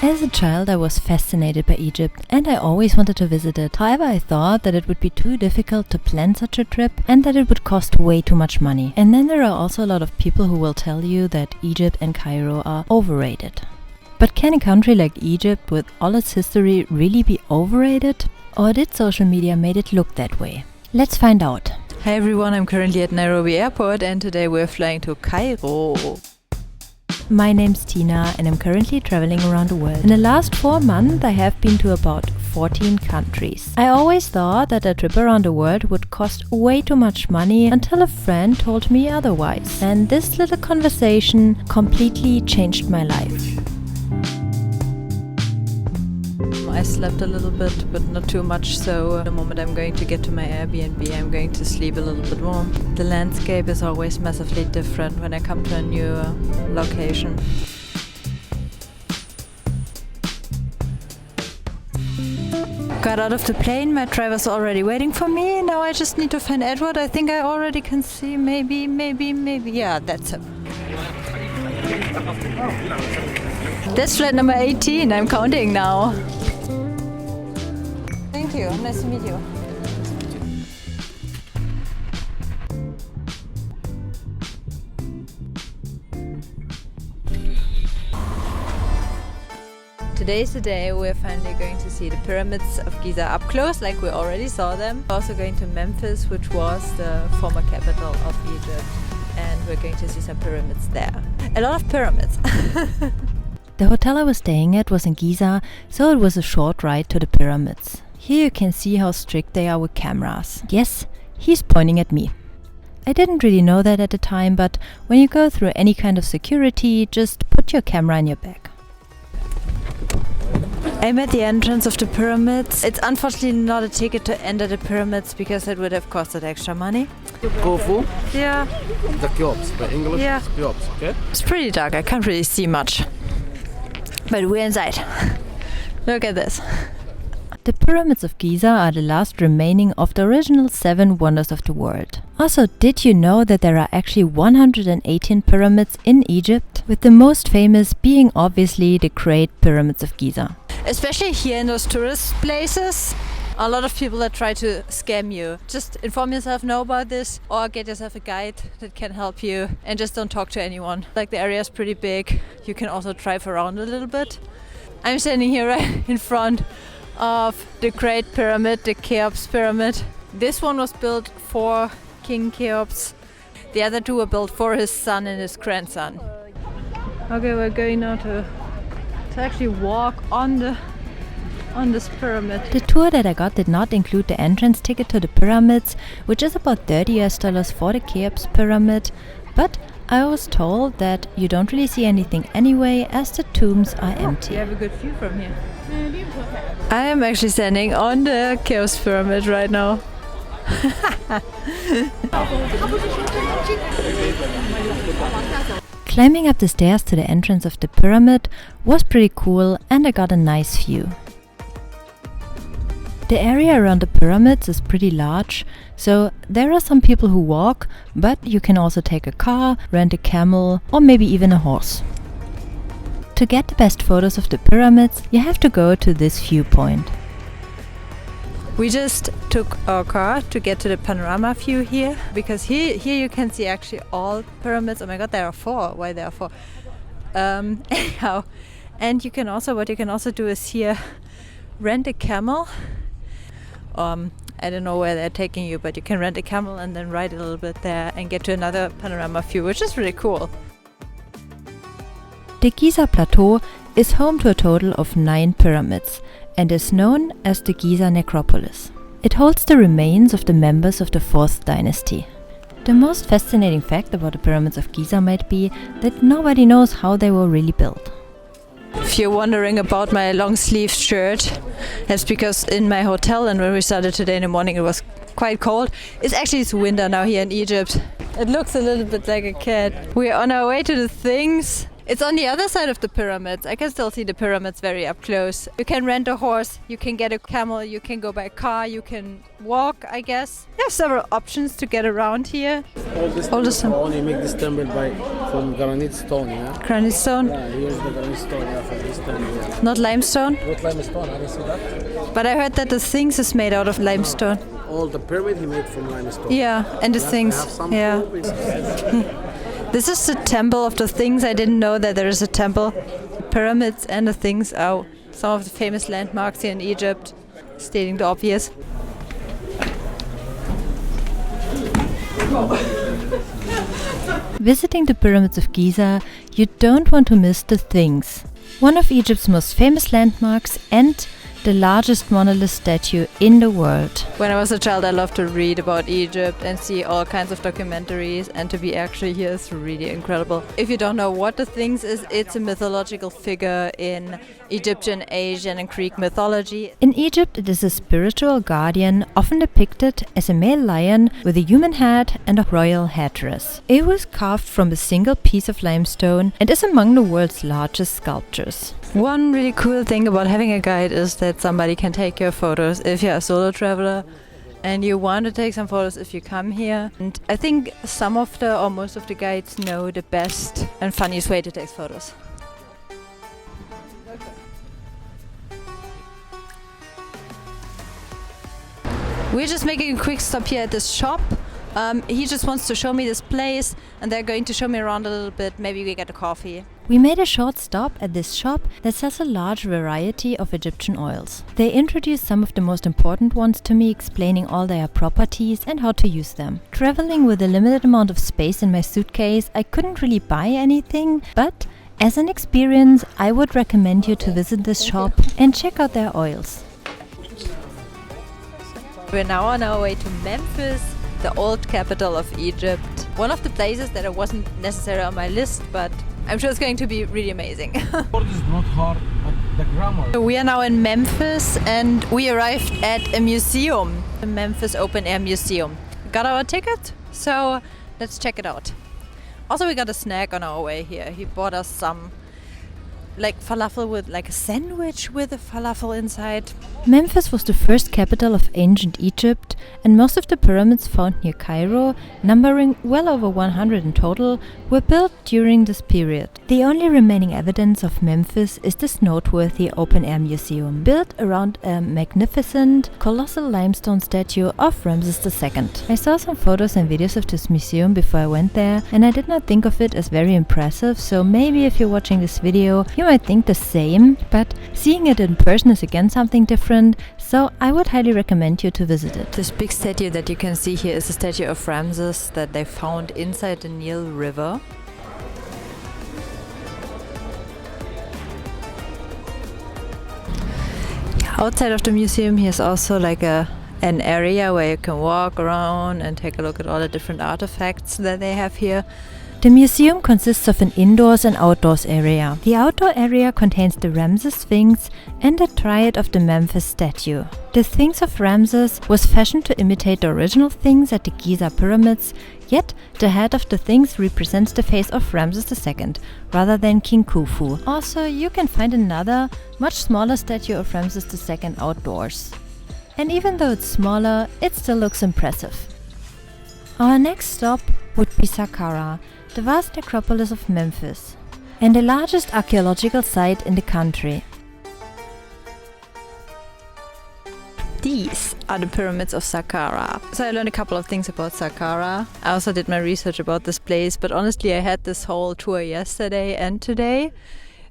As a child, I was fascinated by Egypt and I always wanted to visit it. However, I thought that it would be too difficult to plan such a trip and that it would cost way too much money. And then there are also a lot of people who will tell you that Egypt and Cairo are overrated. But can a country like Egypt with all its history really be overrated? Or did social media made it look that way? Let's find out. Hi everyone, I'm currently at Nairobi Airport and today we're flying to Cairo. My name's Tina and I'm currently traveling around the world. In the last 4 months I have been to about 14 countries. I always thought that a trip around the world would cost way too much money until a friend told me otherwise. And this little conversation completely changed my life. I slept a little bit, but not too much, so the moment I'm going to get to my Airbnb, I'm going to sleep a little bit more. The landscape is always massively different when I come to a new location. Got out of the plane, my driver's already waiting for me. Now I just need to find Edward. I think I already can see, maybe, yeah, that's him. That's flight number 18, I'm counting now. Thank you, nice to meet you. Today's the day we're finally going to see the pyramids of Giza up close, like we already saw them. We're also going to Memphis, which was the former capital of Egypt, and we're going to see some pyramids there. A lot of pyramids. The hotel I was staying at was in Giza, so it was a short ride to the pyramids. Here you can see how strict they are with cameras. Yes, he's pointing at me. I didn't really know that at the time, but when you go through any kind of security, just put your camera in your bag. I'm at the entrance of the pyramids. It's unfortunately not a ticket to enter the pyramids because it would have costed extra money. Khufu? Yeah. The Cheops. By English, Yeah. it's Cheops, okay? It's pretty dark, I can't really see much. But we're inside. Look at this. The pyramids of Giza are the last remaining of the original 7 wonders of the world. Also, did you know that there are actually 118 pyramids in Egypt, with the most famous being obviously the Great Pyramids of Giza? Especially here in those tourist places, a lot of people that try to scam you. Just inform yourself, know about this, or get yourself a guide that can help you, and just don't talk to anyone. Like, the area is pretty big, you can also drive around a little bit. I'm standing here right in front of the Great Pyramid, the Cheops Pyramid. This one was built for King Cheops. The other 2 were built for his son and his grandson. Okay, we're going now to actually walk on this pyramid. The tour that I got did not include the entrance ticket to the pyramids, which is about $30 for the Cheops pyramid, but I was told that you don't really see anything anyway, as the tombs are empty. You have a good view from here. I am actually standing on the Cheops pyramid right now. Climbing up the stairs to the entrance of the pyramid was pretty cool and I got a nice view. The area around the pyramids is pretty large, so there are some people who walk, but you can also take a car, rent a camel, or maybe even a horse. To get the best photos of the pyramids, you have to go to this viewpoint. We just took our car to get to the panorama view here, because here you can see actually all pyramids. Oh my god, there are 4. Why there are 4? Anyhow, and what you can also do is here rent a camel. I don't know where they're taking you, but you can rent a camel and then ride a little bit there and get to another panorama view, which is really cool. The Giza Plateau is home to a total of 9 pyramids and is known as the Giza Necropolis. It holds the remains of the members of the 4th dynasty. The most fascinating fact about the pyramids of Giza might be that nobody knows how they were really built. If you're wondering about my long sleeve shirt, that's because in my hotel, and when we started today in the morning it was quite cold. It's winter now here in Egypt. It looks a little bit like a cat. We're on our way to the Sphinx. It's on the other side of the pyramids. I can still see the pyramids very up close. You can rent a horse, you can get a camel, you can go by car, you can walk, I guess. There are several options to get around here. All this stone, you make this temple from granite stone, yeah? Granite stone? Yeah, here's the granite stone, yeah, from this temple, yeah. Not limestone? Not limestone, I didn't see that. But I heard that the Sphinx is made out of limestone. All the pyramid he made from limestone. Yeah, and the Sphinx. Yeah. This is the temple of the Sphinx. I didn't know that there is a temple. Pyramids and the Sphinx are some of the famous landmarks here in Egypt, stating the obvious. Visiting the pyramids of Giza, you don't want to miss the Sphinx, one of Egypt's most famous landmarks and the largest monolith statue in the world. When I was a child, I loved to read about Egypt and see all kinds of documentaries, and to be actually here is really incredible. If you don't know what the Sphinx is, it's a mythological figure in Egyptian, Asian and Greek mythology. In Egypt, it is a spiritual guardian, often depicted as a male lion with a human head and a royal headdress. It was carved from a single piece of limestone and is among the world's largest sculptures. One really cool thing about having a guide is that somebody can take your photos if you're a solo traveler and you want to take some photos if you come here. And I think some of the or most of the guides know the best and funniest way to take photos. We're just making a quick stop here at this shop. He just wants to show me this place and they're going to show me around a little bit. Maybe we get a coffee. We made a short stop at this shop that sells a large variety of Egyptian oils. They introduced some of the most important ones to me, explaining all their properties and how to use them. Traveling with a limited amount of space in my suitcase, I couldn't really buy anything, but as an experience, I would recommend you to visit this shop and check out their oils. We're now on our way to Memphis, the old capital of Egypt. One of the places that wasn't necessarily on my list, but I'm sure it's going to be really amazing. The word is not hard, but the grammar. So we are now in Memphis and we arrived at a museum, the Memphis Open Air Museum. We got our ticket, so let's check it out. Also, we got a snack on our way here. He bought us some falafel with a sandwich with a falafel inside. Memphis was the first capital of ancient Egypt, and most of the pyramids found near Cairo, numbering well over 100 in total, were built during this period. The only remaining evidence of Memphis is this noteworthy open-air museum, built around a magnificent, colossal limestone statue of Ramses II. I saw some photos and videos of this museum before I went there, and I did not think of it as very impressive, so maybe if you're watching this video, you might think the same, but seeing it in person is again something different, so I would highly recommend you to visit it. This big statue that you can see here is a statue of Ramses that they found inside the Nile River. Outside of the museum here's also an area where you can walk around and take a look at all the different artifacts that they have here. The museum consists of an indoors and outdoors area. The outdoor area contains the Ramses Sphinx and the triad of the Memphis statue. The Sphinx of Ramses was fashioned to imitate the original Sphinx at the Giza pyramids, yet the head of the Sphinx represents the face of Ramses II, rather than King Khufu. Also, you can find another, much smaller statue of Ramses II outdoors. And even though it's smaller, it still looks impressive. Our next stop would be Sakara, the vast necropolis of Memphis, and the largest archaeological site in the country. These are the pyramids of Sakara. So I learned a couple of things about Sakara. I also did my research about this place, but honestly I had this whole tour yesterday and today,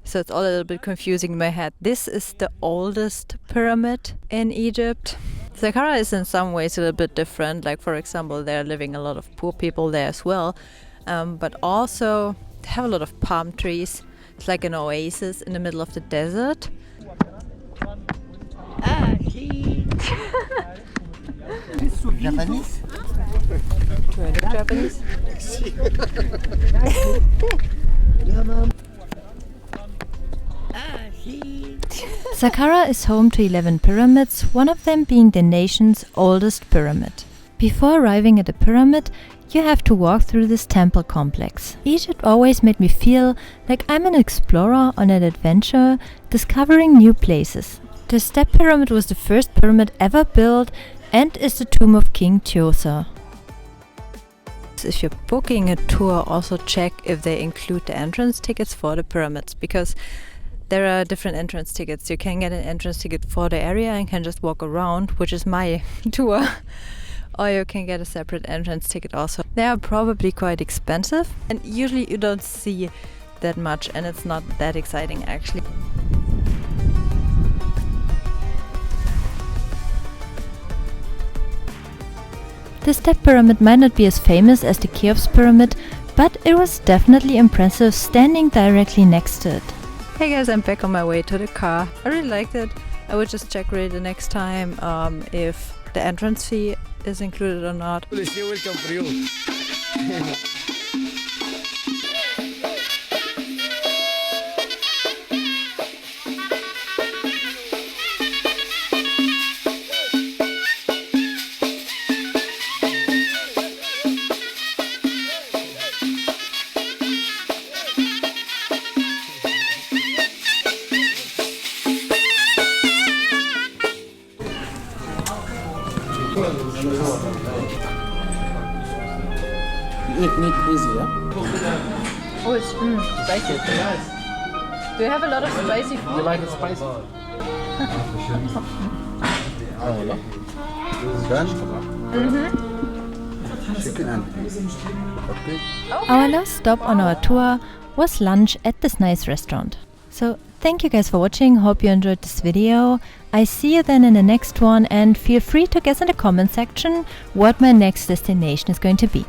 so it's all a little bit confusing in my head. This is the oldest pyramid in Egypt. Sakara is in some ways a little bit different, for example there are living a lot of poor people there as well. But also they have a lot of palm trees. It's like an oasis in the middle of the desert. Japanese? Japanese? Sakara is home to 11 pyramids, one of them being the nation's oldest pyramid. Before arriving at the pyramid, you have to walk through this temple complex. Egypt always made me feel like I'm an explorer on an adventure, discovering new places. The Step Pyramid was the first pyramid ever built and is the tomb of King Tjosa. If you're booking a tour, also check if they include the entrance tickets for the pyramids, because there are different entrance tickets. You can get an entrance ticket for the area and can just walk around, which is my tour. Or you can get a separate entrance ticket also. They are probably quite expensive and usually you don't see that much and it's not that exciting actually. The Step Pyramid might not be as famous as the Cheops Pyramid, but it was definitely impressive standing directly next to it. Hey guys, I'm back on my way to the car. I really liked it. I would just check really the next time if the entrance fee is included or not. Welcome for you. Eat easy, yeah? Oh, it's spicy. Do you have a lot of spicy food? You like it spicy? Our last stop on our tour was lunch at this nice restaurant. So thank you guys for watching, hope you enjoyed this video. I see you then in the next one and feel free to guess in the comment section what my next destination is going to be.